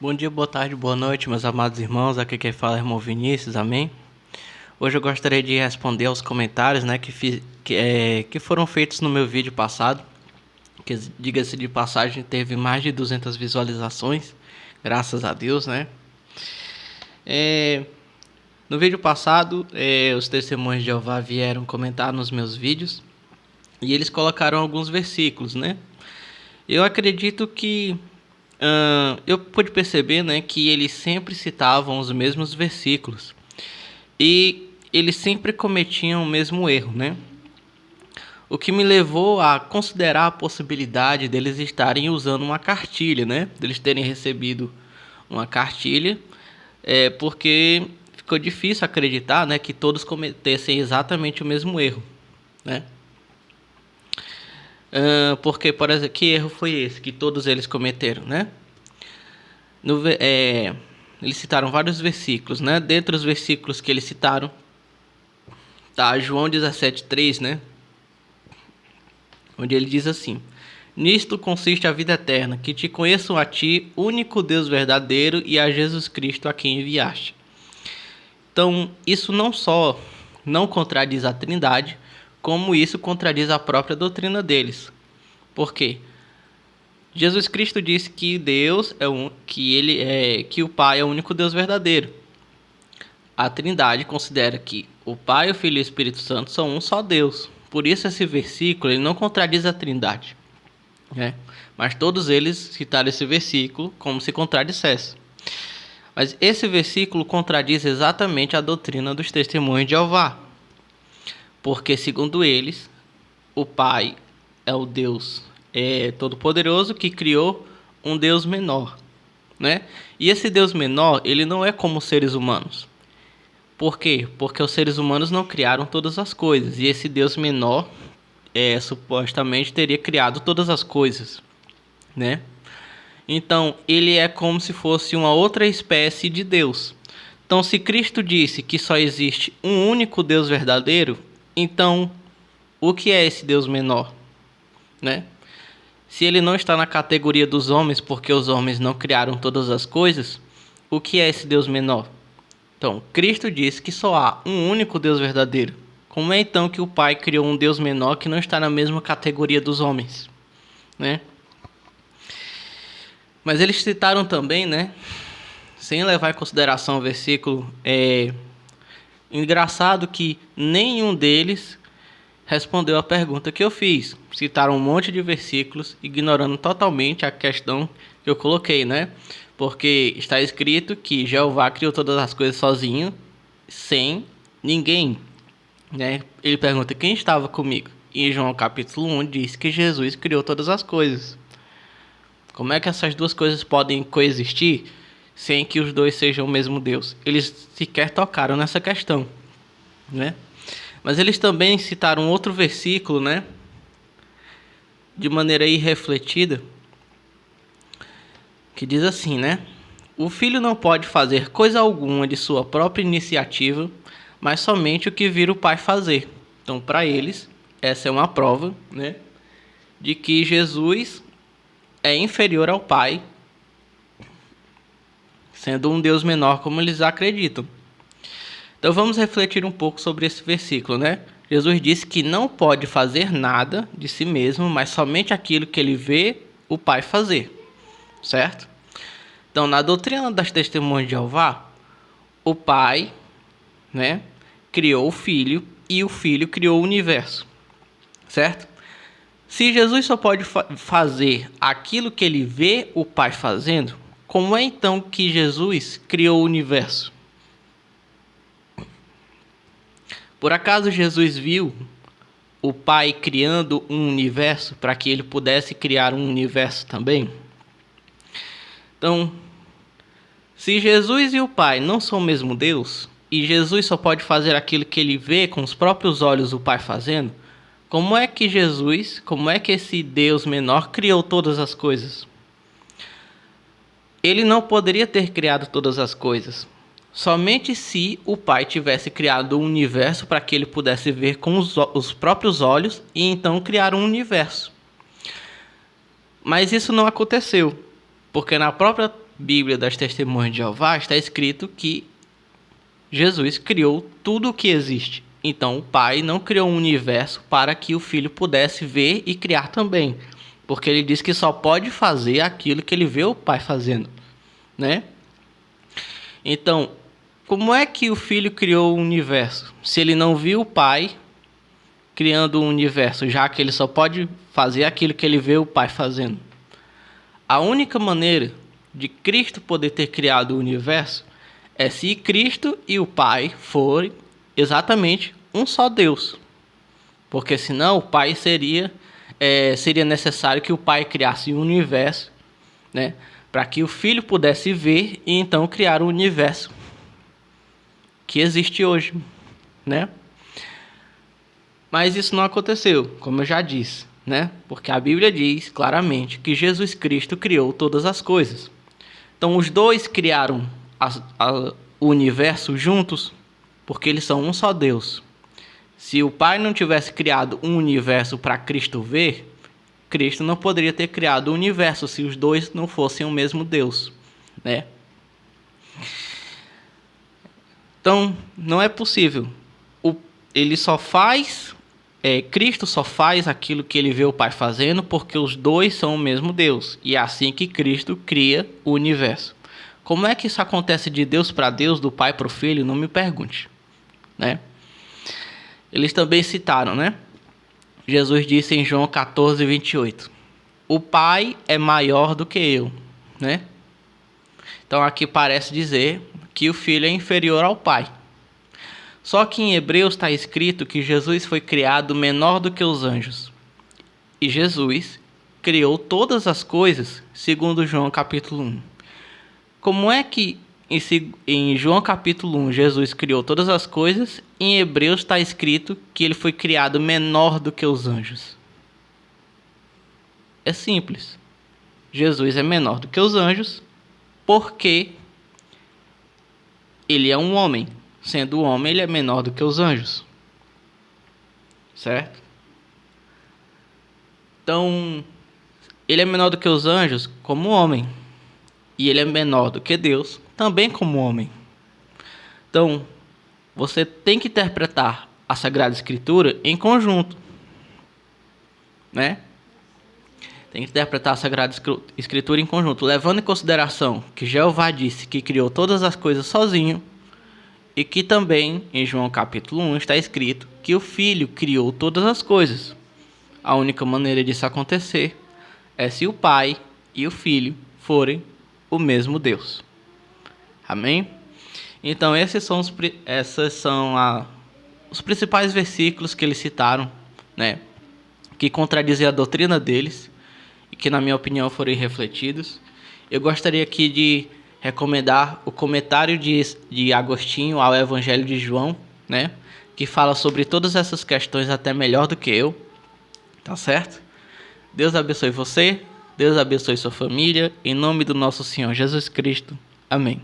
Bom dia, boa tarde, boa noite, meus amados irmãos. Aqui quem fala é o irmão Vinícius, amém? Hoje eu gostaria de responder aos comentários, que foram feitos no meu vídeo passado, que, diga-se de passagem, teve mais de 200 visualizações, graças a Deus, né? No vídeo passado, os testemunhos de Jeová vieram comentar nos meus vídeos e eles colocaram alguns versículos, né? Eu acredito que eu pude perceber, né, que eles sempre citavam os mesmos versículos e eles sempre cometiam o mesmo erro, né? O que me levou a considerar a possibilidade deles estarem usando uma cartilha, né? Deles terem recebido uma cartilha, porque ficou difícil acreditar, né, que todos cometessem exatamente o mesmo erro, né? Porque, por exemplo, que erro foi esse que todos eles cometeram, né? Eles citaram vários versículos, né? Dentre os versículos que eles citaram, tá João 17:3, né? Onde ele diz assim: Nisto consiste a vida eterna, que te conheçam a ti, único Deus verdadeiro, e a Jesus Cristo a quem enviaste. Então, isso não só não contradiz a Trindade, como isso contradiz a própria doutrina deles. Por quê? Jesus Cristo disse que Deus que o Pai é o único Deus verdadeiro. A Trindade considera que o Pai, o Filho e o Espírito Santo são um só Deus. Por isso esse versículo ele não contradiz a Trindade, né? Mas todos eles citaram esse versículo como se contradissesse. Mas esse versículo contradiz exatamente a doutrina dos testemunhos de Jeová. Porque, segundo eles, o Pai é o Deus todo-poderoso que criou um Deus menor, né? E esse Deus menor, ele não é como os seres humanos. Por quê? Porque os seres humanos não criaram todas as coisas. E esse Deus menor, supostamente, teria criado todas as coisas, né? Então, ele é como se fosse uma outra espécie de Deus. Então, se Cristo disse que só existe um único Deus verdadeiro, então, o que é esse Deus menor, né? Se ele não está na categoria dos homens, porque os homens não criaram todas as coisas, o que é esse Deus menor? Então, Cristo disse que só há um único Deus verdadeiro. Como é então que o Pai criou um Deus menor que não está na mesma categoria dos homens, né? Mas eles citaram também, né, sem levar em consideração o versículo, engraçado que nenhum deles respondeu a pergunta que eu fiz. Citaram um monte de versículos, ignorando totalmente a questão que eu coloquei, né? Porque está escrito que Jeová criou todas as coisas sozinho, sem ninguém, né? Ele pergunta quem estava comigo. E em João capítulo 1 diz que Jesus criou todas as coisas. Como é que essas duas coisas podem coexistir sem que os dois sejam o mesmo Deus? Eles sequer tocaram nessa questão, né? Mas eles também citaram outro versículo, né, de maneira irrefletida, que diz assim, né? O filho não pode fazer coisa alguma de sua própria iniciativa, mas somente o que vir o pai fazer. Então, para eles, essa é uma prova, né, de que Jesus é inferior ao pai, sendo um Deus menor como eles acreditam. Então vamos refletir um pouco sobre esse versículo, né? Jesus disse que não pode fazer nada de si mesmo, mas somente aquilo que ele vê o Pai fazer, certo? Então, na doutrina das testemunhas de Jeová, o Pai, né, criou o Filho e o Filho criou o universo, certo? Se Jesus só pode fazer aquilo que ele vê o Pai fazendo, como é então que Jesus criou o universo? Por acaso Jesus viu o Pai criando um universo para que ele pudesse criar um universo também? Então, se Jesus e o Pai não são o mesmo Deus, e Jesus só pode fazer aquilo que ele vê com os próprios olhos o Pai fazendo, como é que esse Deus menor criou todas as coisas? Ele não poderia ter criado todas as coisas. Somente se o Pai tivesse criado um universo para que ele pudesse ver com os próprios olhos e então criar um universo. Mas isso não aconteceu, porque na própria Bíblia das Testemunhas de Jeová está escrito que Jesus criou tudo o que existe. Então o Pai não criou um universo para que o Filho pudesse ver e criar também, porque ele diz que só pode fazer aquilo que ele vê o Pai fazendo, né? Então, como é que o Filho criou o universo? Se ele não viu o Pai criando o universo, já que ele só pode fazer aquilo que ele vê o Pai fazendo. A única maneira de Cristo poder ter criado o universo é se Cristo e o Pai forem exatamente um só Deus. Porque senão o Pai seria necessário que o Pai criasse um universo, né, para que o Filho pudesse ver e então criar o universo que existe hoje, né? Mas isso não aconteceu, como eu já disse, né? Porque a Bíblia diz claramente que Jesus Cristo criou todas as coisas. Então os dois criaram o universo juntos, porque eles são um só Deus. Se o Pai não tivesse criado um universo para Cristo ver, Cristo não poderia ter criado o universo se os dois não fossem o mesmo Deus, né? Então não é possível. Cristo só faz aquilo que ele vê o Pai fazendo porque os dois são o mesmo Deus. E é assim que Cristo cria o universo. Como é que isso acontece de Deus para Deus, do Pai para o Filho? Não me pergunte, né? Eles também citaram, né? Jesus disse em João 14, 28. O Pai é maior do que eu, né? Então aqui parece dizer que o Filho é inferior ao Pai. Só que em Hebreus está escrito que Jesus foi criado menor do que os anjos. E Jesus criou todas as coisas, segundo João capítulo 1. Como é que em João capítulo 1 Jesus criou todas as coisas, e em Hebreus está escrito que ele foi criado menor do que os anjos? É simples. Jesus é menor do que os anjos porque ele é um homem. Sendo homem, ele é menor do que os anjos. Certo? Então, ele é menor do que os anjos como homem. E ele é menor do que Deus também como homem. Então, você tem que interpretar a Sagrada Escritura em conjunto, né? Tem que interpretar a Sagrada Escritura em conjunto, levando em consideração que Jeová disse que criou todas as coisas sozinho, e que também em João capítulo 1 está escrito que o Filho criou todas as coisas. A única maneira disso acontecer é se o Pai e o Filho forem o mesmo Deus. Amém? Então esses são os principais versículos que eles citaram, né, que contradizem a doutrina deles e que, na minha opinião, foram refletidos. Eu gostaria aqui de recomendar o comentário de Agostinho ao Evangelho de João, né, que fala sobre todas essas questões até melhor do que eu. Tá certo? Deus abençoe você, Deus abençoe sua família, em nome do nosso Senhor Jesus Cristo. Amém.